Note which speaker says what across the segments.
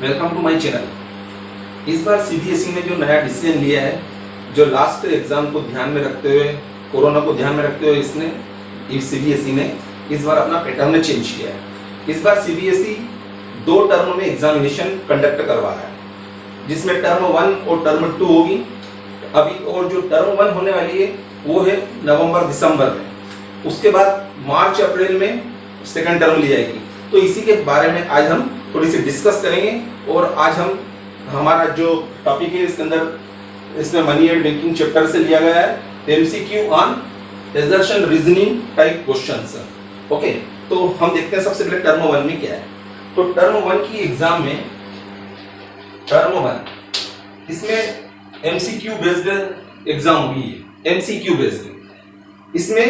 Speaker 1: Welcome to my channel. इस बार CBSE ने जो नया डिसीजन लिया है, जो लास्ट एग्जाम को ध्यान में रखते हुए, कोरोना को ध्यान में रखते हुए सीबीएसई ने इस बार अपना पैटर्न चेंज किया है। इस बार सीबीएसई 2 टर्म में एग्जामिनेशन कंडक्ट करवा रहा है, जिसमें टर्म 1 और टर्म 2 होगी अभी। और जो टर्म 1 होने वाली है वो है नवंबर दिसंबर में, उसके बाद मार्च अप्रैल में सेकंड टर्म ली जाएगी। तो इसी के बारे में आज हम थोड़ी सी डिस्कस करेंगे। और आज हम हमारा जो टॉपिक है इसके अंदर इसमें मनी एंड बैंकिंग चैप्टर से लिया गया है MCQ on assertion reasoning type questions. Okay, तो हम देखते हैं सबसे पहले टर्म 1 में क्या है। तो टर्म 1 की एग्जाम में टर्म 1 इसमें एमसीक्यू बेस्ड एग्जाम होगी। एमसीक्यू बेस्ड इसमें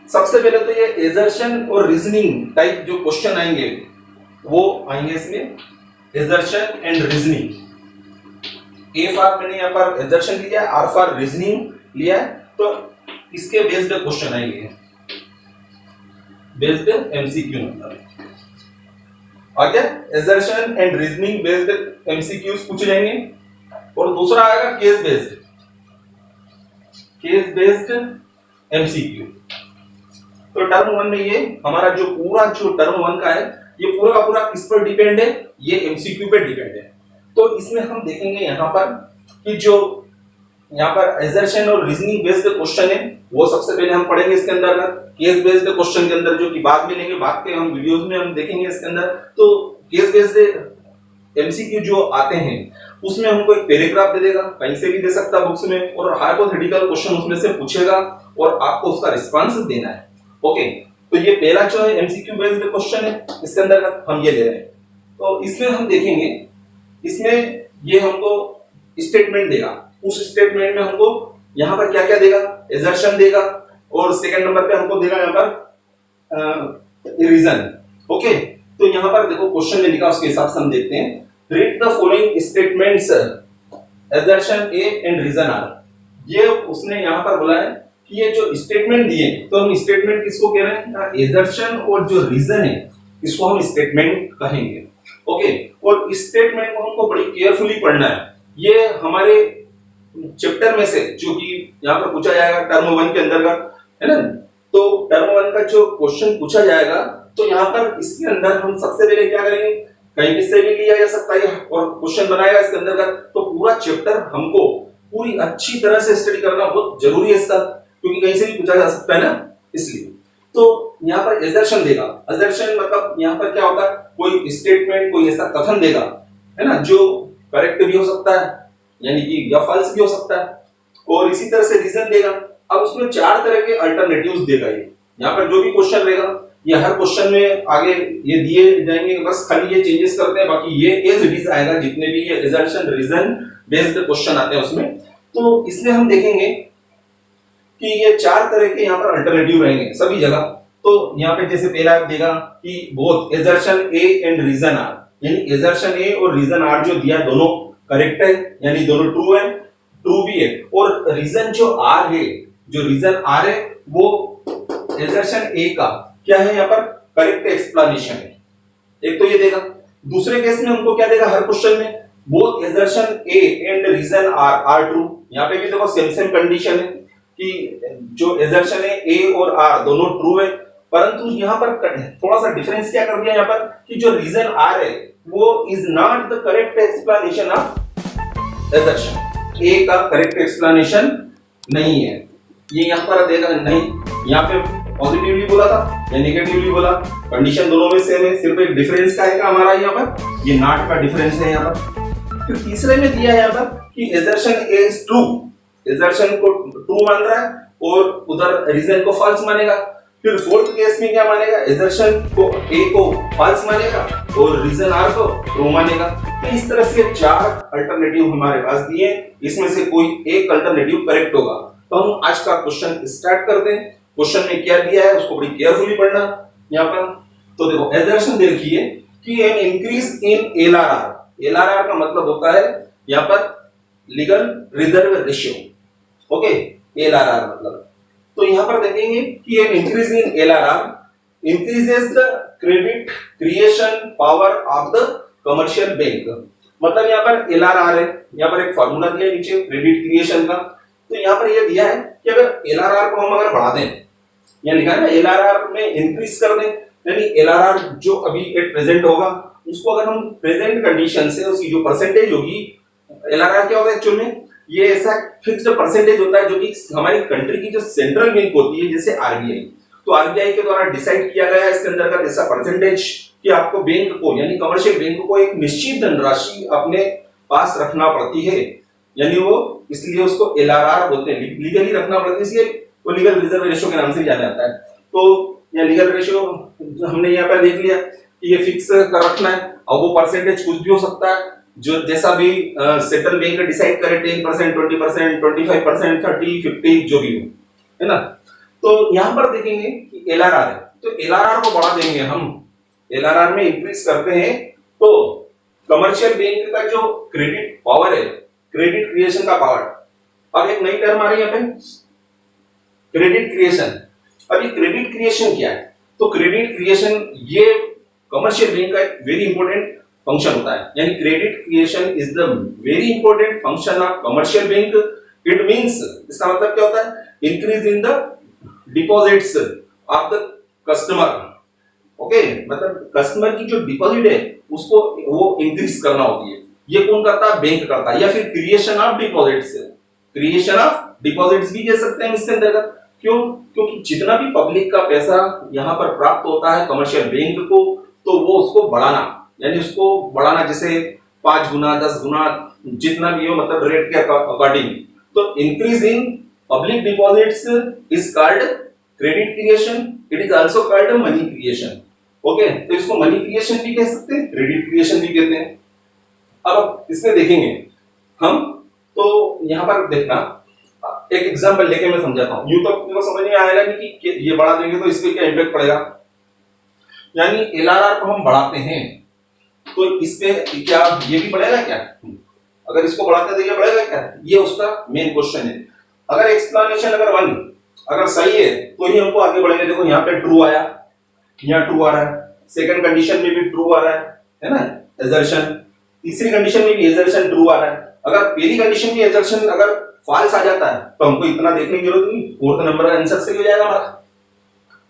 Speaker 1: सबसे पहले तो ये एजर्शन और रीजनिंग टाइप जो क्वेश्चन आएंगे वो आएंगे इसमें assertion and reasoning. A for मैंने यहाँ पर एजर्शन लिया है, आर फॉर रीजनिंग लिया है, तो इसके बेस्ड क्वेश्चन आएंगे, बेस्ड एमसीक्यू मतलब। और क्या assertion and reasoning based MCQs पूछे जाएंगे। और दूसरा आएगा केस बेस्ड एमसीक्यू। तो टर्म 1 में ये हमारा जो टर्म 1 का है ये पूरा का पूरा किस पर डिपेंड है, ये एमसीक्यू पे डिपेंड है। तो इसमें हम देखेंगे यहाँ पर कि जो यहाँ पर एजर्शन और रीजनिंग बेस्ड क्वेश्चन है वो सबसे पहले हम पढ़ेंगे इसके अंदर। केस बेस्ड क्वेश्चन के अंदर जो कि बाद में लेंगे, बाद के हम वीडियोस में हम देखेंगे इसके अंदर। तो केस बेस्ड एमसीक्यू जो आते हैं उसमें हमको एक पैराग्राफ दे देगा, कहीं से भी दे सकता है बुक्स में, और हाइपोथेटिकल क्वेश्चन उसमें से पूछेगा और आपको उसका रिस्पांस देना है। ओके, तो ये पहला जो है एमसीक्यू बेस्ड क्वेश्चन है, इसके अंदर हम ये ले रहे हैं। तो इसमें हम देखेंगे, इसमें ये हमको स्टेटमेंट देगा, उस स्टेटमेंट में हमको यहाँ पर क्या क्या देगा, एजर्शन देगा, और सेकंड नंबर पे हमको देगा यहाँ पर रीजन। ओके, तो यहाँ पर देखो क्वेश्चन में लिखा, उसके हिसाब से हम देखते हैं। Read the following statements assertion A and reason R. ये उसने यहाँ पर बोला है कि ये जो स्टेटमेंट दिए, तो हम स्टेटमेंट किसको कह रहे हैं, एजर्शन और जो रीजन है इसको हम स्टेटमेंट कहेंगे। ओके, और स्टेटमेंट को हमको बड़ी केयरफुली पढ़ना है। ये हमारे चैप्टर में से जो कि यहाँ पर पूछा जाएगा टर्म 1 के अंदर का है ना। तो टर्म 1 का जो क्वेश्चन पूछा जाएगा, तो यहाँ पर इसके अंदर हम सबसे पहले क्या करेंगे, कहीं से भी लिया जा सकता है और क्वेश्चन बनाएगा इसके अंदर का। तो पूरा चैप्टर हमको पूरी अच्छी तरह से स्टडी करना बहुत जरूरी है इसका, क्योंकि कहीं से भी पूछा जा सकता है ना, इसलिए। तो यहाँ पर एजर्शन देगा। एजर्शन मतलब यहाँ पर क्या होता है, कोई स्टेटमेंट, कोई ऐसा कथन देगा है ना जो करेक्ट भी हो सकता है, यानी कि या फॉल्स भी हो सकता है, और इसी तरह से रीजन देगा। अब उसमें 4 तरह के अल्टरनेटिव्स देगा। ये यहाँ पर जो भी क्वेश्चन रहेगा, ये हर क्वेश्चन में आगे ये दिए जाएंगे, बस खाली ये चेंजेस करते हैं, बाकी ये एज इट इज आएगा जितने भी ये एजर्शन रीजन बेस्ड क्वेश्चन आते हैं उसमें। तो इसमें हम देखेंगे कि ये 4 तरह के यहाँ पर अल्टरनेटिव रहेंगे सभी जगह। तो यहाँ पे जैसे पहला देगा कि both assertion A and reason R, यानी एजर्शन ए और रीजन आर जो दिया दोनों करेक्ट है, यानी दोनों ट्रू है, ट्रू भी है। और रीजन जो आर है, जो रीजन आर है वो एजर्शन ए का क्या है, यहाँ पर करेक्ट एक्सप्लेनेशन है। एक तो ये देगा। दूसरे केस में हमको क्या देगा, हर क्वेश्चन में both assertion A and reason are true. यहाँ पे भी देखो सेम कंडीशन है कि जो एजर्शन है ए और आर दोनों ट्रू है, परंतु यहाँ पर थोड़ा सा डिफरेंस क्या कर दिया यहाँ पर कि जो रीजन आर है वो is not the correct explanation of assertion A का करेक्ट एक्सप्लेनेशन नहीं है। ये यहाँ पर देगा नहीं, यहाँ पे पॉजिटिवली बोला था या नेगेटिवली बोला, कंडीशन दोनों में सेम है, सिर्फ एक डिफरेंस का है हमारा यहाँ पर, ये नॉट का डिफरेंस है यहाँ पर। फिर तीसरे में दिया है यहाँ पर कि assertion A is true, assertion को ट्रू मान रहा है और उधर रीजन को फॉल्स मानेगा। फिर फोर्थ केस में क्या मानेगा, एजर्शन को ए को फॉल्स मानेगा और रीजन आर को ट्रू मानेगा। तो इस तरह से 4 अल्टरनेटिव हमारे पास दिए, इसमें से कोई एक अल्टरनेटिव करेक्ट होगा। तो हम आज का क्वेश्चन स्टार्ट करते हैं। क्वेश्चन में क्या दिया है उसको बड़ी केयरफुली पढ़ना यहाँ पर। तो देखो एजर्शन दे रखी है कि an increase in LRR. LRR का मतलब होता है यहाँ पर legal reserve ratio. Okay, LRR मतलब, तो यहाँ पर देखेंगे कि an increase in LRR increases the credit creation power of the commercial bank, मतलब यहाँ पर एलआरआर है, यहाँ पर एक फॉर्मूला दिया है नीचे क्रेडिट क्रिएशन का। तो यहाँ पर ये दिया है कि अगर एलआरआर को हम अगर बढ़ा दें, यहाँ लिखा है ना एलआरआर में इंक्रीज कर दें, यानी एलआरआर जो अभी एट प्रेजेंट होगा उसको अगर हम प्रेजेंट कंडीशन से उसकी जो परसेंटेज होगी, एलआरआर क्या होता है एक्चुअल में, ये ऐसा फिक्स्ड परसेंटेज होता है जो कि हमारी कंट्री की जो सेंट्रल बैंक होती है जैसे आरबीआई, तो आरबीआई के द्वारा डिसाइड किया गया है इसके अंदर का ऐसा परसेंटेज कि आपको बैंक को यानी कमर्शियल बैंक को एक निश्चित धनराशि अपने पास रखना पड़ती है, यानी वो इसलिए उसको एलआरआर बोलते हैं, लीगली रखना पड़ता है, इसलिए वो लीगल रिजर्व रेशियो के नाम से जाना जाता है। तो ये लीगल रेशियो हमने यहाँ पर देख लिया कि ये फिक्स कर रखना है और वो परसेंटेज कुछ भी हो सकता है, जो जैसा भी सेंट्रल बैंक डिसाइड करे 10%, 20%, 25%, 30, 50 जो भी हो, है ना। तो यहाँ पर देखेंगे कि एलआरआर है, तो एलआरआर को बढ़ा देंगे हम, एलआरआर में इंक्रीज करते हैं तो कमर्शियल बैंक का जो क्रेडिट पावर है, क्रेडिट क्रिएशन का पावर, अब एक नई टर्म आ रही है यहाँ पे क्रेडिट क्रिएशन। अब ये क्रेडिट क्रिएशन क्या है, तो क्रेडिट क्रिएशन ये कमर्शियल बैंक का एक वेरी इंपॉर्टेंट फंक्शन होता है, यानी credit creation is the very important function of commercial bank. It means, इसका मतलब क्या होता है, increase in the deposits of the customer. Okay, मतलब कस्टमर की जो डिपॉजिट है उसको वो इंक्रीज करना होती है, ये कौन करता है, बैंक करता है, या फिर creation of deposits, creation of deposits भी कह सकते हैं इसके अंतर्गत। क्यों, क्योंकि जितना भी पब्लिक का पैसा यहाँ पर प्राप्त होता है कमर्शियल बैंक को, तो वो उसको बढ़ाना, यानी उसको बढ़ाना जैसे 5 गुना 10 गुना जितना भी हो, मतलब रेट के अकॉर्डिंग। तो increase in public deposits is called credit creation, it is also called money creation. Okay, तो इसको मनी क्रिएशन भी कह सकते हैं, क्रेडिट क्रिएशन भी कहते हैं। अब इसमें देखेंगे हम, तो यहाँ पर देखना एक एग्जांपल लेके मैं समझाता हूँ, यूं तो आपको समझ में आएगा नहीं कि ये बढ़ा देंगे तो इस पे क्या इम्पैक्ट पड़ेगा। यानी एलआरआर को हम बढ़ाते हैं तो इस पे क्या ये भी बढ़ेगा क्या, अगर इसको बढ़ाते तो ये बढ़ेगा क्या, ये उसका मेन क्वेश्चन है। अगर एक्सप्लेनेशन अगर 1 अगर सही है तो ही हमको आगे बढ़ेंगे। देखो यहाँ पे ट्रू आया, यहाँ ट्रू आ रहा है, सेकंड कंडीशन में भी ट्रू आ रहा है ना, एजर्शन, तीसरी कंडीशन में भी एजर्शन ट्रू आ रहा है। अगर पहली कंडीशन की एजर्शन अगर फॉल्स आ जाता है तो हमको इतना देखने की जरूरत नहीं, फोर्थ नंबर का आंसर सही हो जाएगा हमारा।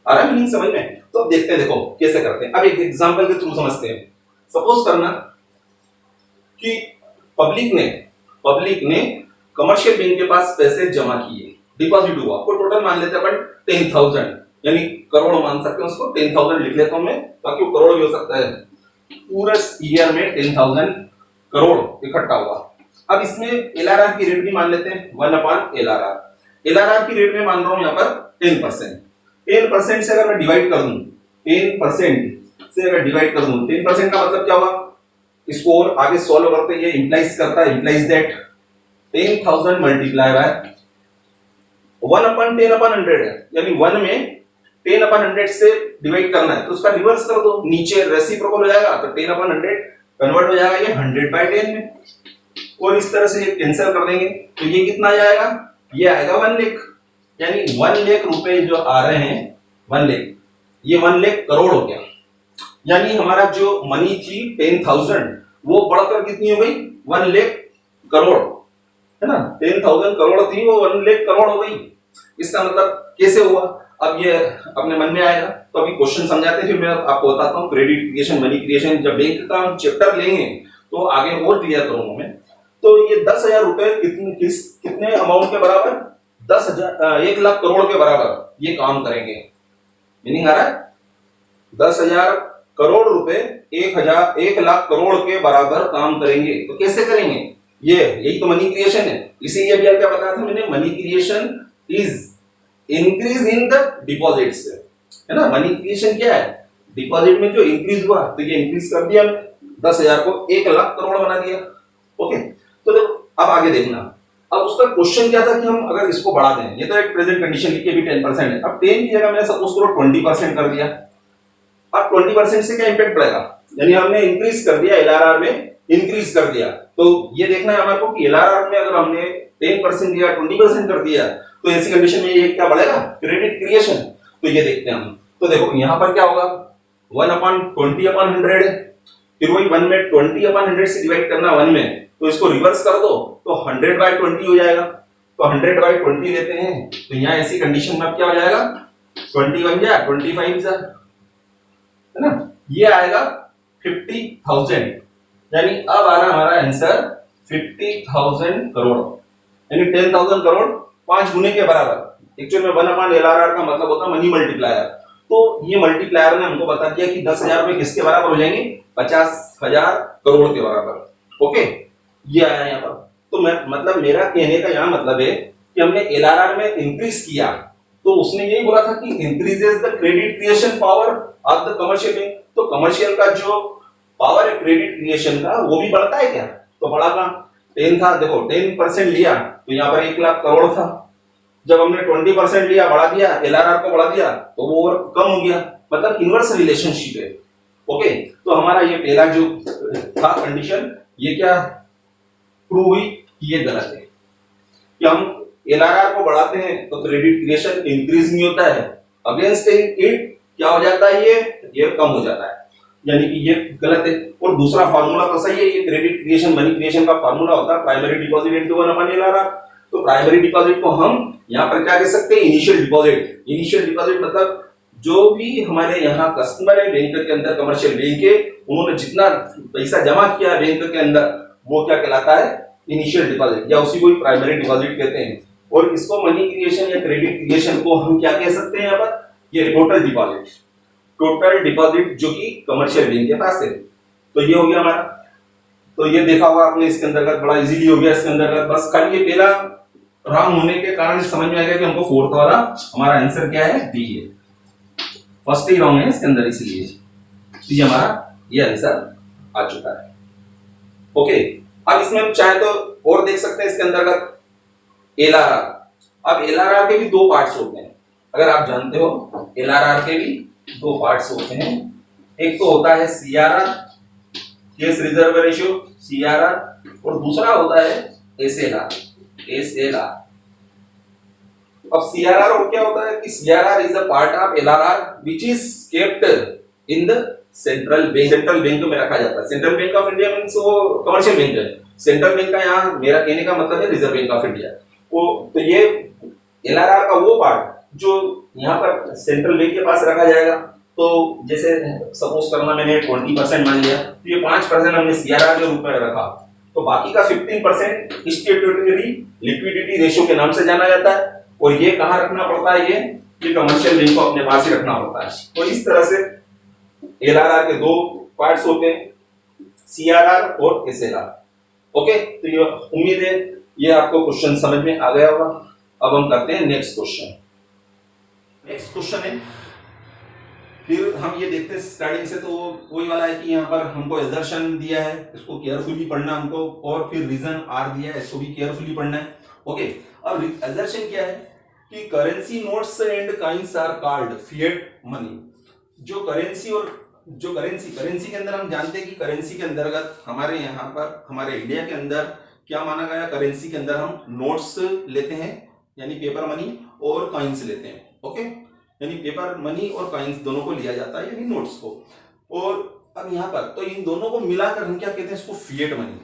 Speaker 1: आ रहा है मीनिंग समझ में? तो अब देखते हैं, देखो कैसे करते हैं। अब एक एग्जांपल के थ्रू समझते हैं। सपोज करना कि पब्लिक ने कमर्शियल बैंक के पास पैसे जमा किए, डिपॉजिट हुआ, वो टोटल मान लेते हैं अपन 10,000, यानी करोड़ मान सकते हैं उसको, 10,000 लिख लेता हूं मैं ताकि वो करोड़ भी हो सकता है। पूरे ईयर में 10,000 करोड़ इकट्ठा हुआ। अब इसमें एलआरआर की रेट भी मान लेते हैं 1/LRR। एलआरआर की रेट में मान रहा हूं यहाँ पर 10%। 10% से अगर मैं डिवाइड कर दूं, 10% से अगर डिवाइड कर दूं, 10% का मतलब क्या होगा, इसको और आगे सॉल्व करते ये इंप्लाइज करता है, इंप्लाइज दैट 10,000 मल्टीप्लाई बाय 1/10/100 है, यानी 1 में 10/100 से डिवाइड करना है तो उसका रिवर्स कर दो, नीचे रेसिप्रोकल हो जाएगा तो 10/100 कन्वर्ट हो जाएगा ये 100/10 में, और इस तरह से ये कैंसिल कर देंगे तो ये कितना आ जाएगा, ये आएगा 1 लाख, यानी 1 लाख रुपए जो आ रहे हैं 1 लाख, ये 1 लाख करोड़ हो गया। यानी हमारा जो मनी थी 10,000 वो बढ़कर कितनी हो गई 1 लाख करोड़, है ना। 10,000 करोड़ थी वो 1 लाख करोड़ हो गई। इसका मतलब कैसे हुआ, अब ये अपने मन में आएगा। तो अभी क्वेश्चन समझाते फिर मैं आपको बताता हूँ क्रेडिट क्रिएशन मनी क्रिएशन। जब बैंक का हम चैप्टर लेंगे तो आगे और क्लियर करूंगा मैं। तो ये 10,000 रुपए कितने अमाउंट के बराबर, 1 लाख करोड़ के बराबर ये काम करेंगे। मीनिंग आ रहा है 10,000 करोड़ रुपए 1 लाख करोड़ के बराबर काम करेंगे। तो कैसे करेंगे, यही तो मनी क्रिएशन है। इसीलिए अभी क्या बताया था मैंने, money creation is increase in the deposits, है ना। मनी क्रिएशन क्या है, डिपॉजिट में जो इंक्रीज हुआ तो ये इंक्रीज कर दिया 10,000 को 1 लाख करोड़ बना दिया। ओके, तो अब आगे देखना। अब उसका क्वेश्चन क्या था कि हम अगर इसको बढ़ा दें, ये तो एक प्रेजेंट कंडीशन लिख के भी 10% है, अब 10 की जगह मैंने सपोज करो 20% कर दिया। अब 20% से क्या इंपैक्ट पड़ेगा, यानी हमने इंक्रीज कर दिया, एलआरआर में इंक्रीज कर दिया। तो ये देखना है हमारे को कि एलआरआर में अगर हमने 10% दिया 20% कर दिया तो ऐसी कंडीशन में ये क्या बढ़ेगा, क्रेडिट क्रिएशन। तो ये देखते हैं हम। तो देखो यहाँ पर क्या होगा 1/20/100 है, फिर वही 1 में 20/100 से डिवाइड करना 1 में, तो इसको रिवर्स कर दो तो 100/20 हो जाएगा। तो 100/20 लेते हैं, तो यहाँ ऐसी कंडीशन में अब क्या हो जाएगा, 21 जा 25 जा, है ना, ये आएगा 50,000। यानी अब आ रहा हमारा आंसर 50,000 करोड़, यानी 10,000 करोड़ 5 गुने के बराबर। एक्चुअल में 1/LRR का मतलब होता है मनी मल्टीप्लायर। तो ये मल्टीप्लायर ने हमको बता दिया कि 10,000 रुपए किसके बराबर हो जाएंगे, 50,000 करोड़ के बराबर। ओके, ये आया यहाँ पर। तो मैं मतलब मेरा कहने का यहाँ मतलब है कि हमने LRR में इंक्रीज किया, तो उसने यही बोला था कि increases the credit creation power of the commercial bank. तो कमर्शियल का जो पावर है क्रेडिट क्रिएशन का, वो भी बढ़ता है क्या, तो बढ़ा का 10 था, देखो 10% लिया तो यहाँ पर 1 लाख करोड़ था। जब हमने 20% लिया, बढ़ा दिया, LRR को बढ़ा दिया, तो वो और कम हो गया, मतलब इनवर्स रिलेशनशिप है। ओके, तो हमारा ये पहला जो था कंडीशन, ये क्या प्रूव हुई कि ये गलत है कि हम LRR को बढ़ाते हैं तो क्रेडिट क्रिएशन इंक्रीज नहीं होता है, अगेंस्ट इट क्या हो जाता है, ये कम हो जाता है, यानी कि ये गलत है। और दूसरा फार्मूला तो सही है, ये क्रेडिट क्रिएशन मनी क्रिएशन का फार्मूला होता है प्राइमरी डिपॉजिट इनटू 1/LRR। तो प्राइमरी डिपॉजिट को हम यहाँ पर क्या कह सकते हैं, इनिशियल डिपॉजिट। इनिशियल डिपॉजिट मतलब जो भी हमारे यहाँ कस्टमर है बैंक के अंदर, कमर्शियल बैंक है, उन्होंने जितना पैसा जमा किया बैंक के अंदर, वो क्या कहलाता है, इनिशियल डिपॉजिट, या उसी को प्राइमरी डिपॉजिट कहते हैं। और इसको मनी क्रिएशन या क्रेडिट क्रिएशन को हम क्या कह सकते हैं यहाँ पर, ये टोटल डिपॉजिट, टोटल डिपॉजिट जो कि कमर्शियल बैंक के पास है। तो ये हो गया हमारा। तो ये देखा होगा आपने, इसके अंतर्गत बड़ा इजीली हो गया इसके अंतर्गत। बस खाली ये पहला रॉन्ग होने के कारण समझ में आ गया कि हमको फोर्थ वाला हमारा आंसर क्या है, डी है। फर्स्ट ही रॉन्ग है इसके अंदर, इसलिए ये हमारा ये आंसर आ चुका है। ओके, अब इसमें हम चाहे तो और देख सकते हैं इसके अंतर्गत LRR। अब LRR के भी 2 पार्ट्स होते हैं, अगर आप जानते हो LRR के भी 2 पार्ट्स होते हैं। एक तो होता है CRR, case reserve ratio, CRR, और दूसरा होता है SLR, SLR। अब CRR और क्या होता है कि CRR is a part of LRR which is kept in the central bank. Central bank में रखा जाता है। Central bank of India means वो कमर्शियल बैंक है, सेंट्रल बैंक का यहाँ मेरा कहने का मतलब है रिजर्व बैंक ऑफ इंडिया। वो तो ये LRR का वो पार्ट जो यहाँ पर सेंट्रल बैंक के पास रखा जाएगा। तो जैसे सपोज करना मैंने 20% मान लिया, तो ये 5% हमने CRR के रूप में रखा, तो बाकी का 15% स्टैट्यूटरी लिक्विडिटी रेशियो के नाम से जाना जाता है। और ये कहाँ रखना पड़ता है, ये कमर्शियल बैंक को अपने पास ही रखना पड़ता है। तो इस तरह से LRR के 2 पार्ट्स होते हैं, CRR और SLR। ओके, तो ये उम्मीद है ये आपको क्वेश्चन समझ में आ गया होगा। अब हम करते हैं नेक्स्ट क्वेश्चन। नेक्स्ट क्वेश्चन है, फिर हम ये देखते हैं स्टार्टिंग से, तो वही वाला है कि यहाँ पर हमको एजर्शन दिया है, इसको केयरफुली पढ़ना हमको, और फिर रीजन आर दिया है, इसको भी केयरफुली पढ़ना है। ओके, अब एजर्शन क्या है कि currency notes and coins are called fiat money. जो करेंसी और जो करेंसी के अंदर हम जानते हैं कि करेंसी के अंतर्गत हमारे यहाँ पर, हमारे इंडिया के अंदर क्या माना गया, करेंसी के अंदर हम नोट्स लेते हैं यानी पेपर मनी, और कॉइन्स लेते हैं। ओके, यानी पेपर मनी और कॉइन्स दोनों को लिया जाता है, यानी नोट्स को। और अब यहाँ पर तो इन दोनों को मिलाकर हम क्या कहते हैं, इसको फिएट मनी,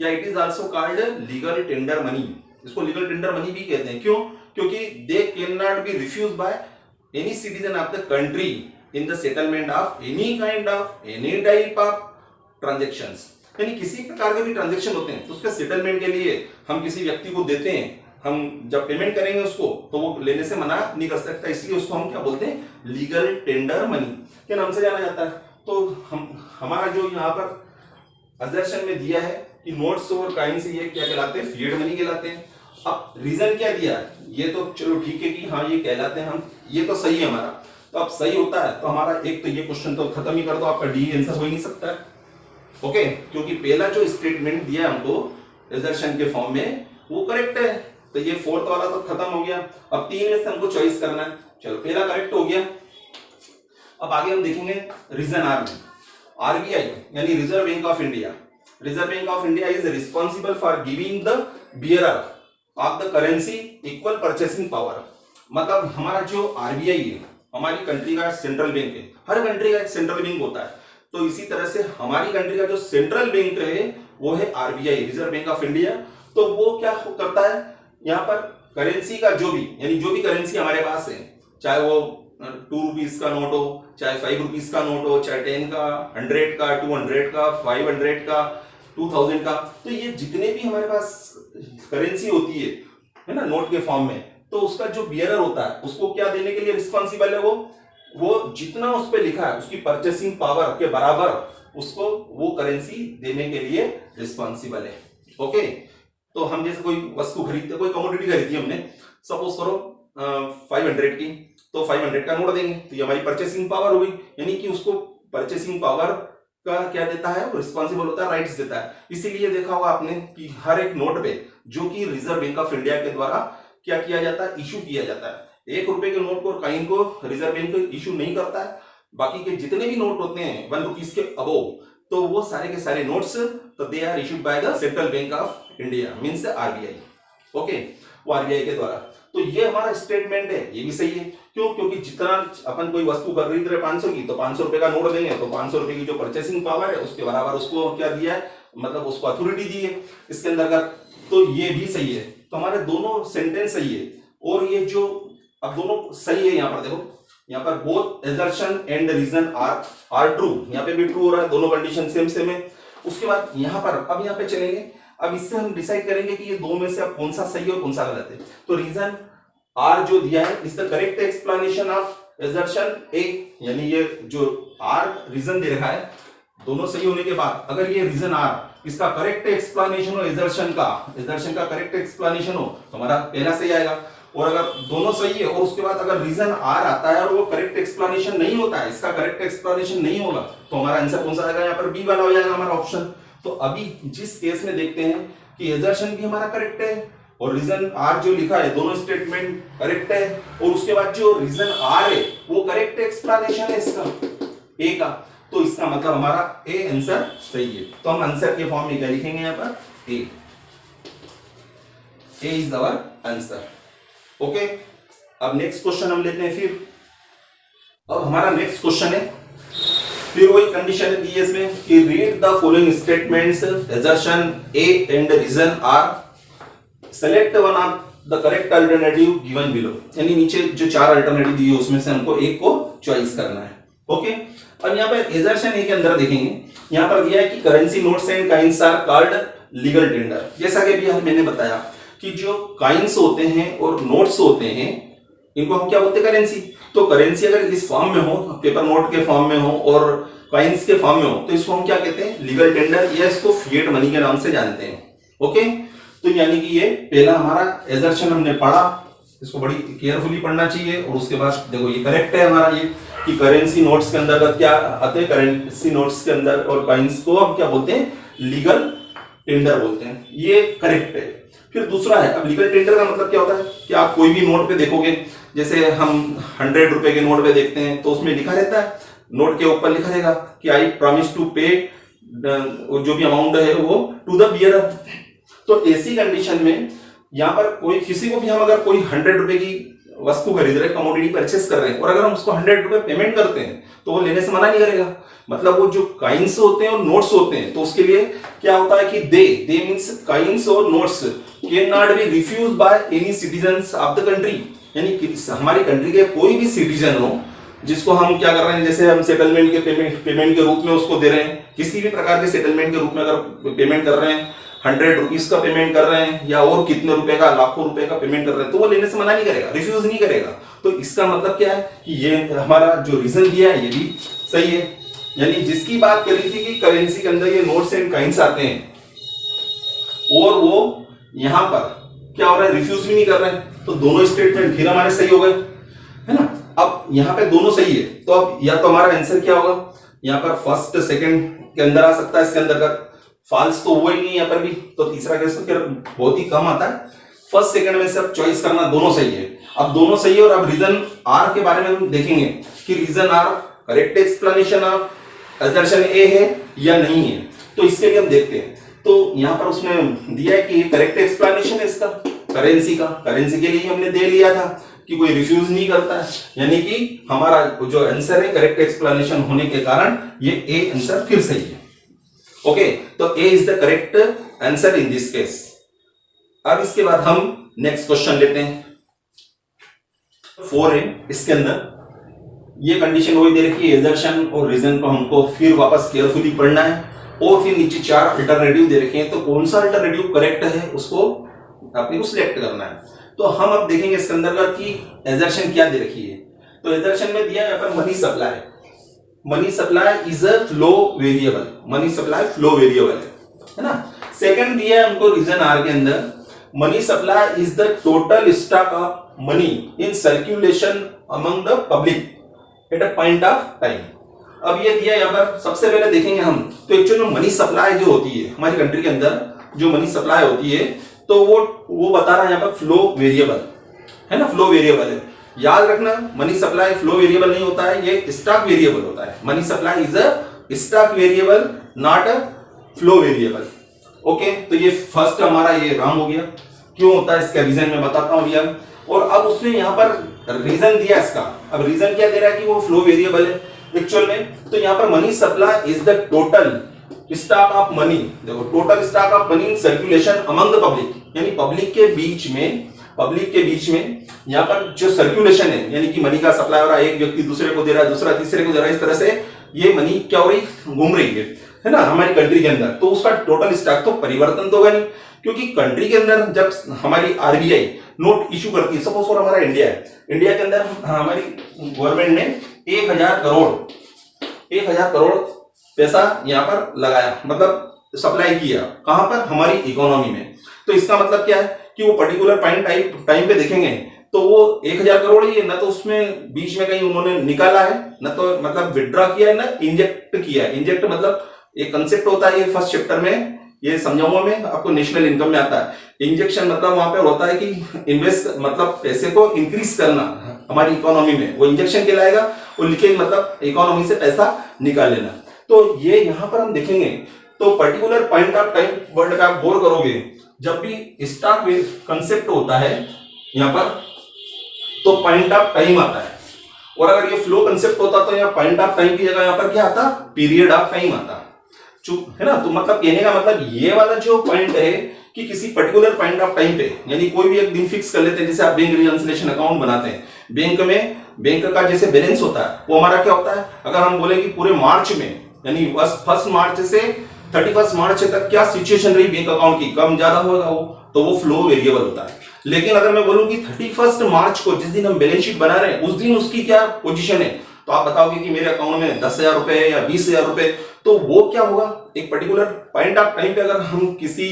Speaker 1: या it is also called legal tender money. इसको लीगल टेंडर मनी भी कहते हैं। क्यों? क्योंकि they can not be refused by any citizen of the country in the settlement of any kind of any type of transactions. यानी किसी प्रकार के भी ट्रांजेक्शन होते हैं तो उसके सेटलमेंट के लिए हम किसी व्यक्ति को देते हैं, हम जब पेमेंट करेंगे उसको तो वो लेने से मना नहीं कर सकता, इसलिए उसको हम क्या बोलते हैं, लीगल टेंडर मनी के नाम से जाना जाता है। तो हमारा जो यहाँ पर असर्शन में दिया है कि नोट्स और कॉइन्स ये क्या कहलाते हैं, फिएट मनी कहलाते हैं। अब रीजन क्या दिया है, ये तो चलो ठीक है कि हाँ ये कहलाते हैं हम, ये तो सही है हमारा। तो अब सही होता है तो हमारा एक तो ये क्वेश्चन तो खत्म ही कर दो, आपका डी आंसर हो ही नहीं सकता है। ओके, क्योंकि पहला जो स्टेटमेंट दिया है हमको असर्शन के फॉर्म में वो करेक्ट है, तो ये फोर्थ वाला तो खत्म हो गया। अब 3 में से हमको चॉइस करना है, चलो पहला करेक्ट हो गया। अब आगे हम देखेंगे रीजन आर में, आरबीआई यानी reserve bank of India. Reserve bank of India is responsible for giving the bearer of the currency equal purchasing power. मतलब हमारा जो आरबीआई है हमारी कंट्री का सेंट्रल बैंक है, हर कंट्री का एक सेंट्रल बैंक होता है। तो इसी तरह से हमारी कंट्री का जो सेंट्रल बैंक है वो है RBI, reserve bank of India. तो वो क्या करता है, यहाँ पर करेंसी का जो भी, यानी जो भी करेंसी हमारे पास है, चाहे वो 2 रुपीज का नोट हो, चाहे 5 रुपीज का नोट हो, चाहे 10 का, 100 का, 200 का, 500 का, 2000 का, तो ये जितने भी हमारे पास करेंसी होती है ना, नोट के फॉर्म में, तो उसका जो बियरर होता है उसको क्या देने के लिए रिस्पॉन्सिबल है, वो जितना उस पर लिखा है उसकी परचेसिंग पावर के बराबर उसको वो करेंसी देने के लिए रिस्पॉन्सिबल है। ओके, तो हम जैसे कोई वस्तु खरीदते, कोई कमोडिटी खरीदी हमने, सपोज करो 500 की, तो 500 का नोट देंगे, तो ये हमारी परचेसिंग पावर हुई, यानी कि उसको परचेसिंग पावर का क्या देता है, वो रिस्पॉन्सिबल होता है, राइट्स देता है। इसीलिए देखा होगा आपने कि हर एक नोट पे जो कि रिजर्व बैंक ऑफ इंडिया के द्वारा क्या किया जाता है, इशू किया जाता है। 1 रुपए के नोट को और कॉइन को रिजर्व बैंक इशू नहीं करता है, बाकी के जितने भी नोट होते हैं 1 रुपीज के अबोव, तो वो सारे के सारे नोट्स, तो they are issued by the central bank of India, means RBI. Okay, वो आरबीआई के द्वारा। तो ये हमारा स्टेटमेंट है, ये भी सही है। क्यों? क्योंकि जितना अपन कोई वस्तु खरीद रहे 500 की, तो 500 रुपए का नोट देंगे, तो 500 रुपए की जो परचेसिंग पावर है उसके बराबर उसको क्या दिया है, मतलब उसको अथॉरिटी दी है इसके अंदर का। तो ये भी सही है। तो हमारे दोनों सेंटेंस सही है। और ये जो अब दोनों सही है, यहाँ पर देखो, यहाँ पर both assertion and reason are true, यहाँ पे भी ट्रू हो रहा है, दोनों कंडीशन सेम सेम है। उसके बाद यहाँ पर अब यहाँ पे चलेंगे, अब इससे हम डिसाइड करेंगे कि ये दो में से अब कौन सा सही और कौन सा गलत है। तो रीजन आर जो दिया है is the correct explanation of assertion A, यानी ये जो आर रीजन दे रखा है, दोनों सही होने के बाद अगर ये रीजन आर इसका करेक्ट एक्सप्लेनेशन हो, एजर्शन का करेक्ट एक्सप्लेनेशन हो, तो हमारा पहला सही आएगा। और अगर दोनों सही है और उसके बाद अगर रीजन आर आता है और वो करेक्ट एक्सप्लेनेशन नहीं होता है, इसका करेक्ट एक्सप्लेनेशन नहीं होगा, तो हमारा आंसर कौन सा आएगा, यहाँ पर बी वाला हो जाएगा हमारा ऑप्शन। तो अभी जिस केस में देखते हैं कि एजर्शन भी हमारा करेक्ट है और रीजन आर जो लिखा है दोनों स्टेटमेंट करेक्ट है, और उसके बाद जो रीजन आर है वो करेक्ट एक्सप्लेनेशन है इसका ए का, तो इसका मतलब हमारा ए आंसर सही है। तो हम आंसर के फॉर्म में क्या लिखेंगे, यहाँ पर ए इज आवर आंसर। ओके, अब नेक्स्ट क्वेश्चन हम लेते हैं। फिर अब हमारा नेक्स्ट क्वेश्चन है, फिर वही कंडीशन दी है इसमें कि read the following statements, assertion A and reason R, select one of the correct alternative given below, यानी नीचे जो 4 अल्टरनेटिव दी है उसमें से हमको एक को चॉइस करना है। ओके, अब यहाँ पर एजर्शन ए के अंदर देखेंगे, यहाँ पर दिया है कि currency notes and coins are called legal tender. जैसा कि अभी मैंने बताया कि जो कॉइन्स होते हैं और नोट्स होते हैं इनको हम क्या बोलते हैं, करेंसी। तो करेंसी अगर इस फॉर्म में हो, पेपर नोट के फॉर्म में हो और कॉइन्स के फॉर्म में हो, तो इसको हम क्या कहते हैं, लीगल टेंडर, या इसको फिएट मनी के नाम से जानते हैं। ओके, तो यानी कि ये पहला हमारा एजर्शन हमने पढ़ा, इसको बड़ी केयरफुली पढ़ना चाहिए। और उसके बाद देखो ये करेक्ट है हमारा, ये कि करेंसी नोट्स के अंदर क्या आते हैं, करेंसी नोट्स के अंदर और कॉइन्स को हम क्या बोलते हैं, लीगल टेंडर बोलते हैं, ये करेक्ट है। फिर दूसरा है, अब लीगल टेंडर का मतलब क्या होता है कि आप कोई भी नोट पे देखोगे, जैसे हम 100 रुपए के नोट पे देखते हैं तो उसमें लिखा रहता है, नोट के ऊपर लिखा रहेगा कि आई प्रॉमिस टू पे जो भी अमाउंट है वो टू द बियरर। तो ऐसी कंडीशन में यहाँ पर कोई किसी को भी हम अगर कोई 100 रुपए की वस्तु खरीद रहे, कमोडिटी परचेस कर रहे हैं, और अगर हम उसको 100 रुपए पेमेंट करते हैं तो वो लेने से मना नहीं करेगा। मतलब वो जो कॉइन्स होते हैं और नोट्स होते हैं, तो उसके लिए क्या होता है कि दे मींस कॉइन्स और notes can not be refused by any citizens of the country, यानी कि हमारी कंट्री के कोई भी सिटीजन हो जिसको हम क्या कर रहे हैं, जैसे हम सेटलमेंट के पेमेंट के रूप में उसको दे रहे हैं, किसी भी प्रकार के सेटलमेंट के रूप में अगर पेमेंट कर रहे हैं, 100 रुपीज का पेमेंट कर रहे हैं या और कितने रुपए का, लाखों रुपए का पेमेंट कर रहे हैं, तो वो लेने से मना नहीं करेगा, रिफ्यूज नहीं करेगा। तो इसका मतलब क्या है कि ये हमारा जो रीजन दिया है ये भी सही है। यानी जिसकी बात करी थी कि करेंसी के अंदर ये नोट्स एंड कॉइन्स आते हैं और वो यहाँ पर क्या हो रहा है, रिफ्यूज भी नहीं कर रहे हैं, तो दोनों स्टेटमेंट फिर हमारे सही हो गए, है ना। अब यहाँ पे दोनों सही है, तो अब या तो हमारा आंसर क्या होगा, यहाँ पर फर्स्ट सेकंड के अंदर आ सकता है, इसके अंदर का फॉल्स तो हुआ ही नहीं यहाँ पर भी, तो तीसरा केस तो फिर बहुत ही कम आता है। फर्स्ट सेकंड में से अब चॉइस करना, दोनों सही है। अब दोनों सही है और अब रीजन आर के बारे में हम देखेंगे कि reason R correct explanation of assertion A है या नहीं है। तो इसके लिए हम देखते हैं, तो यहाँ पर उसने दिया है कि करेक्ट एक्सप्लेनेशन है इसका करेंसी का, करेंसी के लिए हमने दे लिया था कि कोई रिफ्यूज नहीं करता है, यानी कि हमारा जो आंसर है करेक्ट एक्सप्लेनेशन होने के कारण ये ए आंसर फिर सही है। ओके, तो A is the correct answer in this case. अब इसके बाद हम नेक्स्ट क्वेश्चन लेते हैं। 4 है, इसके अंदर ये कंडीशन वही दे रखी है, एजर्शन और रीजन को हमको फिर वापस केयरफुली पढ़ना है, और फिर नीचे 4 अल्टरनेटिव दे रखे हैं, तो कौन सा अल्टरनेटिव करेक्ट है उसको अपने को सिलेक्ट करना है। तो हम अब देखेंगे इसके अंदर का कि एजर्शन क्या दे रखी है। तो एजर्शन में दिया है यहाँ पर money supply, money supply is a flow variable, money supply flow variable है ना। सेकंड दिया है हमको रीजन आर के अंदर, money supply is the total stock of money in circulation among the public at a point of time. अब ये दिया यहाँ पर, सबसे पहले देखेंगे हम तो एक्चुअली मनी सप्लाई जो होती है हमारी कंट्री के अंदर, जो मनी सप्लाई होती है तो वो बता रहा है यहाँ पर फ्लो वेरिएबल है ना, फ्लो वेरिएबल है। याद रखना मनी सप्लाई फ्लो वेरिएबल नहीं होता है, ये स्टॉक वेरिएबल होता है। Money supply is a stock variable not a flow variable. Okay, तो ये फर्स्ट हमारा ये रॉन्ग हो गया। क्यों होता है इसका रीजन मैं बताता हूं भैया। और अब उसने यहाँ पर रीजन दिया इसका, अब रीजन क्या दे रहा है कि वो फ्लो वेरिएबल है एक्चुअल में। तो यहाँ पर money supply is the total stock of money, देखो total stock of money in circulation among the public, यानी पब्लिक के बीच में यहाँ पर जो सर्कुलेशन है, यानी कि मनी का सप्लाई हो रहा है, एक व्यक्ति दूसरे को दे रहा है, दूसरा तीसरे को दे रहा है, इस तरह से ये मनी क्या हो रही घूम रही है ना हमारी कंट्री के अंदर। तो उसका टोटल स्टॉक तो परिवर्तन तो होगा नहीं, क्योंकि कंट्री के अंदर जब हमारी आरबीआई नोट इशू करती है, सपोज फॉर हमारा इंडिया है, इंडिया के अंदर हमारी गवर्नमेंट ने 1000 करोड़ पैसा यहाँ पर लगाया, मतलब सप्लाई किया, कहां पर, हमारी इकोनॉमी में। तो इसका मतलब क्या है कि वो पर्टिकुलर टाइम पे देखेंगे तो वो 1000 करोड़ ही है, ना तो उसमें बीच में कहीं उन्होंने निकाला है, ना तो मतलब विड्रॉ किया है, ना इंजेक्ट किया है। इंजेक्ट मतलब एक कंसेप्ट होता है, ये फर्स्ट चैप्टर में ये समझाऊंगा मैं आपको, नेशनल इनकम में आता है। इंजेक्शन मतलब वहां पे होता है कि इन्वेस्ट मतलब पैसे को इंक्रीज करना हमारी इकोनॉमी में, वो इंजेक्शन कहलाएगा। और लीकेज मतलब इकोनॉमी से पैसा निकाल लेना। तो ये यहां पर हम देखेंगे तो particular point of time word का आप गौर करोगे, जब भी स्टॉक कंसेप्ट होता है यहां पर तो पॉइंट ऑफ टाइम आता है, और अगर ये फ्लो कंसेप्ट होता तो यहाँ पॉइंट ऑफ टाइम की जगह यहाँ पर क्या आता, पीरियड ऑफ टाइम आता, है ना। तो मतलब कहने का मतलब ये वाला जो पॉइंट है कि किसी पर्टिकुलर पॉइंट ऑफ टाइम पे, यानी कोई भी एक दिन फिक्स कर लेते हैं, जैसे आप बैंक रिकंसिलिएशन अकाउंट बनाते हैं, बैंक का जैसे बैलेंस होता है वो हमारा क्या होता है, अगर हम बोले कि पूरे मार्च में, यानी 1 मार्च से 31 मार्च तक क्या सिचुएशन रही बैंक अकाउंट की, कम ज्यादा होगा वो, तो वो फ्लो वेरिएबल होता है। लेकिन अगर मैं बोलूं कि 31 मार्च को जिस दिन हम बैलेंस शीट बना रहे हैं उस दिन उसकी क्या पोजीशन है, तो आप बताओगे कि मेरे अकाउंट में 10,000 रुपए या 20,000 रुपए, तो वो क्या होगा, एक पर्टिकुलर पॉइंट ऑफ टाइम पे अगर हम किसी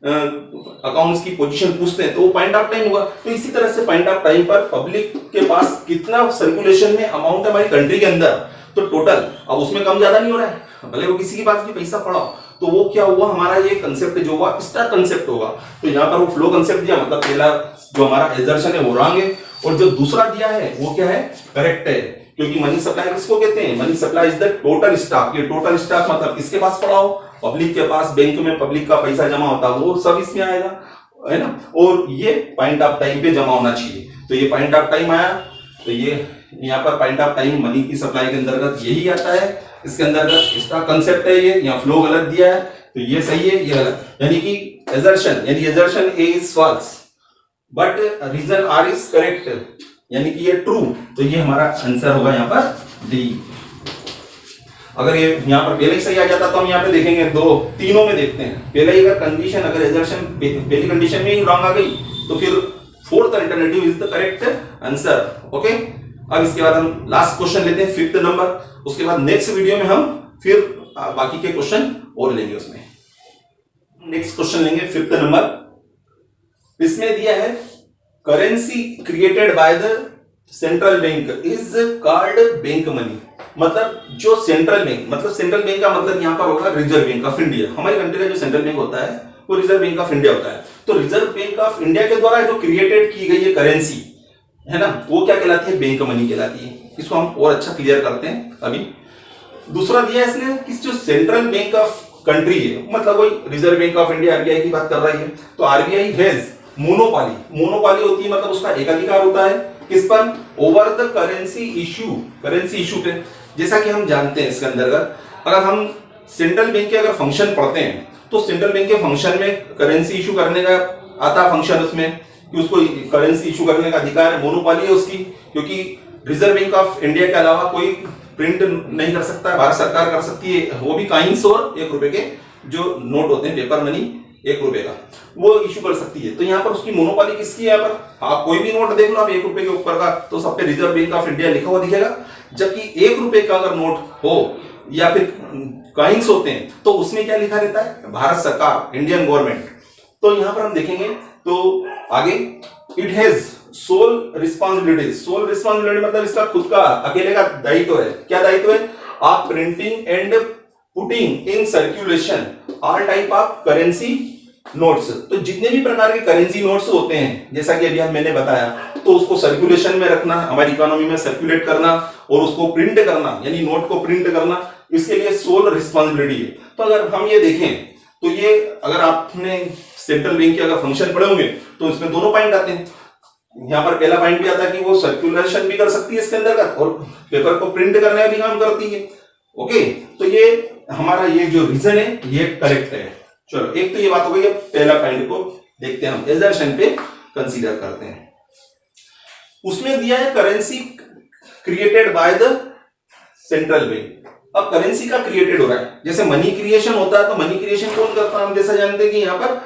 Speaker 1: अकाउंट्स की पोजीशन पूछते हैं तो वो पॉइंट ऑफ टाइम होगा। तो इसी तरह से पॉइंट ऑफ टाइम पर पब्लिक के पास कितना सर्कुलेशन में अमाउंट है हमारी कंट्री के अंदर, तो टोटल अब उसमें कम ज्यादा नहीं हो रहा है, भले वो किसी के पास भी पैसा पड़ा, तो वो क्या हुआ, हमारा ये कंसेप्ट जो हुआ स्टॉक कंसेप्ट होगा। तो यहाँ पर वो फ्लो कंसेप्ट दिया, मतलब पहला जो हमारा एजर्शन है वो रॉन्ग है, और जो दूसरा दिया है वो क्या है, करेक्ट है। क्योंकि मनी सप्लाई किसको कहते हैं, money supply is the total stock. ये टोटल स्टॉक मतलब किसके पास पड़ा हो, पब्लिक के पास, बैंक में पब्लिक का पैसा जमा होता है वो सब इसमें आएगा, है ना। और ये पॉइंट ऑफ टाइम पे जमा होना चाहिए, तो ये पॉइंट ऑफ टाइम आया, तो ये यहाँ पर पॉइंट ऑफ टाइम मनी की सप्लाई के अंतर्गत यही आता है। इसके अंतर्गत इसका कंसेप्ट है ये, यहाँ फ्लो गलत दिया है, तो ये सही है, ये गलत, यानी कि एजर्शन, यानी assertion A is false but reason R is correct, यानी कि ये ट्रू। तो ये हमारा आंसर होगा यहाँ पर डी। अगर ये यहाँ पर पहले ही सही आ जाता तो हम यहाँ पे देखेंगे, तीनों में देखते हैं। पहले ही अगर कंडीशन, अगर एजर्शन पहली कंडीशन में ही रॉन्ग आ गई तो फिर fourth alternative is the correct answer. Okay, अब इसके बाद हम लास्ट क्वेश्चन लेते हैं, 5th नंबर। उसके बाद नेक्स्ट वीडियो में हम फिर बाकी के क्वेश्चन और लेंगे। उसमें नेक्स्ट क्वेश्चन लेंगे 5th नंबर। इसमें दिया है currency created by the central bank is called bank money. मतलब जो सेंट्रल बैंक, मतलब सेंट्रल बैंक का मतलब यहाँ पर होगा रिजर्व बैंक ऑफ इंडिया। हमारी कंट्री का जो सेंट्रल बैंक होता है वो रिजर्व बैंक ऑफ इंडिया होता है। तो रिजर्व बैंक ऑफ इंडिया के द्वारा जो क्रिएटेड की गई है करेंसी है ना, वो क्या कहलाती है, बैंक मनी कहलाती है। इसको हम और अच्छा क्लियर करते हैं अभी। दूसरा दिया है इसने कि जो सेंट्रल बैंक ऑफ कंट्री है, मतलब वही reserve bank of India RBI की बात कर रही है, तो आरबीआई हैज मोनोपोली। मोनोपोली होती है मतलब उसका एकाधिकार होता है किस पर? ओवर द करेंसी इशू पे। जैसा कि हम जानते हैं इसके अंतर्गत अगर हम सेंट्रल बैंक के अगर फंक्शन पढ़ते हैं तो सेंट्रल बैंक के फंक्शन में करेंसी इशू करने का आता फंक्शन उसमें कि उसको करेंसी इशू करने का अधिकार है, मोनोपोली है उसकी, क्योंकि रिजर्व बैंक ऑफ इंडिया के अलावा कोई प्रिंट नहीं कर सकता है, भारत सरकार कर सकती है, वो भी काइंस और 1 रुपए के जो नोट होते हैं, पेपर मनी 1 रुपए का, वो इशू कर सकती है। तो यहाँ पर उसकी मोनोपोली किसकी है? यहाँ पर आप कोई भी नोट देख लो आप 1 रुपए के ऊपर का, तो सब पे रिजर्व बैंक ऑफ इंडिया लिखा हुआ दिखेगा। जबकि 1 रुपए का अगर नोट हो या फिर कॉइन्स होते हैं तो उसमें क्या लिखा रहता है? भारत सरकार, इंडियन गवर्नमेंट। तो यहां पर हम देखेंगे तो आगे इट हैज सोल रिस्पॉन्सिबिलिटी मतलब इसका खुद का अकेले का दायित्व है। क्या दायित्व है? आप printing and putting in circulation all type of currency notes. तो जितने भी प्रकार के करेंसी नोट्स होते हैं, जैसा कि अभी मैंने बताया, तो उसको सर्कुलेशन में रखना, हमारी इकोनॉमी में सर्कुलेट करना और उसको प्रिंट करना, यानी नोट को प्रिंट करना, इसके लिए सोल रिस्पॉन्सिबिलिटी है। तो अगर हम ये देखें तो ये अगर आपने सेंट्रल बैंक के अगर फंक्शन पढ़े होंगे तो इसमें दोनों पॉइंट आते हैं। यहाँ पर पहला पॉइंट भी आता है कि वो सर्कुलेशन भी कर सकती है इसके अंदर और पेपर को प्रिंट करने का भी काम करती है। ओके, तो ये हमारा ये जो रीजन है ये करेक्ट है। चलो, एक तो ये बात हो गई। पहला पॉइंट को देखते हैं हम, एजर्शन पे कंसीडर करते हैं। उसमें दिया है currency created by the central bank. अब करेंसी का क्रिएटेड हो रहा है, जैसे मनी क्रिएशन होता है तो मनी क्रिएशन कौन करता है? हम जैसा जानते हैं कि यहाँ पर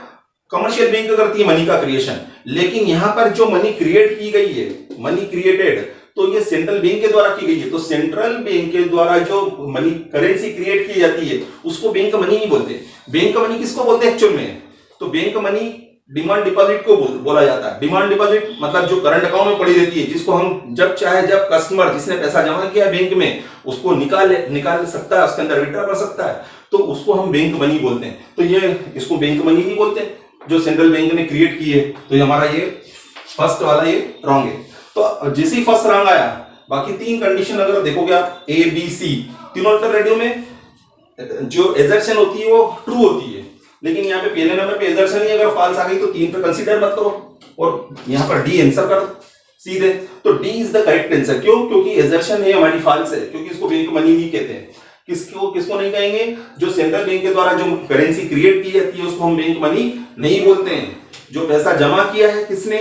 Speaker 1: कमर्शियल बैंक करती है मनी का क्रिएशन, लेकिन यहाँ पर जो मनी क्रिएट की गई है, मनी क्रिएटेड, तो ये सेंट्रल बैंक के द्वारा की गई है। तो सेंट्रल बैंक के द्वारा जो मनी करेंसी क्रिएट की जाती है उसको बैंक मनी नहीं बोलते। बैंक मनी किसको बोलते हैं एक्चुअल में? तो बैंक मनी डिमांड डिपॉजिट को बोला जाता है। डिमांड डिपॉजिट मतलब जो करंट अकाउंट में पड़ी रहती है, जिसको हम जब चाहे जब कस्टमर जिसने पैसा जमा किया बैंक में उसको निकाल सकता है, उसके अंदर विड्रॉ कर सकता है, तो उसको हम बैंक मनी बोलते हैं। तो ये इसको बैंक मनी नहीं बोलते जो सेंट्रल बैंक ने क्रिएट की है। तो ये हमारा ये फर्स्ट वाला ये रॉन्ग है। तो जैसे ही फर्स्ट रॉन्ग आया, बाकी 3 कंडीशन अगर देखोगे आप, A, B, C, तीनों अल्टरनेटिव में जो एजर्शन होती है वो ट्रू होती है, लेकिन यहाँ पे पहले नंबर पे एजर्शन ही अगर फॉल्स आ गई तो 3 पे कंसीडर मत करो और यहाँ पर डी आंसर कर सीधे। तो D is the correct answer. क्यों? क्योंकि एजर्शन है हमारी फॉल्स है, क्योंकि इसको बैंक मनी नहीं कहते हैं। किसको नहीं कहेंगे? जो सेंट्रल बैंक के द्वारा जो करेंसी क्रिएट की जाती है उसको हम बैंक मनी नहीं बोलते हैं। जो पैसा जमा किया है किसने?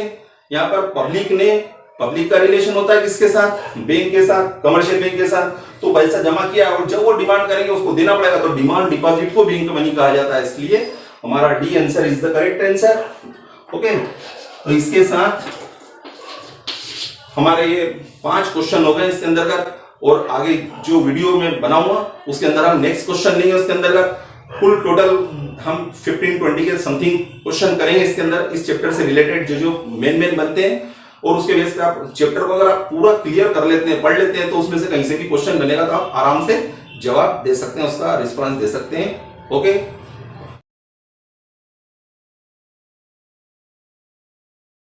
Speaker 1: यहाँ पर पब्लिक ने। पब्लिक का रिलेशन होता है किसके साथ? बैंक के साथ, कमर्शियल बैंक के साथ। तो पैसा जमा किया और जब वो डिमांड करेंगे उसको देना पड़ेगा, तो डिमांड डिपॉजिट को बैंक मनी कहा जाता है। इसलिए हमारा D answer is the correct answer. Okay, तो इसके साथ हमारे ये 5 क्वेश्चन हो गए इसके अंतर्गत, और आगे जो वीडियो में बनाऊंगा उसके अंदर हम नेक्स्ट क्वेश्चन लेंगे। उसके अंतर्गत फुल टोटल हम 15-20 के समथिंग क्वेश्चन करेंगे इसके अंदर, इस चैप्टर से रिलेटेड जो मेन बनते हैं। और उसके बेस पे आप चैप्टर को अगर आप पूरा क्लियर कर लेते हैं, पढ़ लेते हैं, तो उसमें से कहीं से भी क्वेश्चन बनेगा तो आप आराम से जवाब दे सकते हैं, उसका रिस्पॉन्स दे सकते हैं। ओके।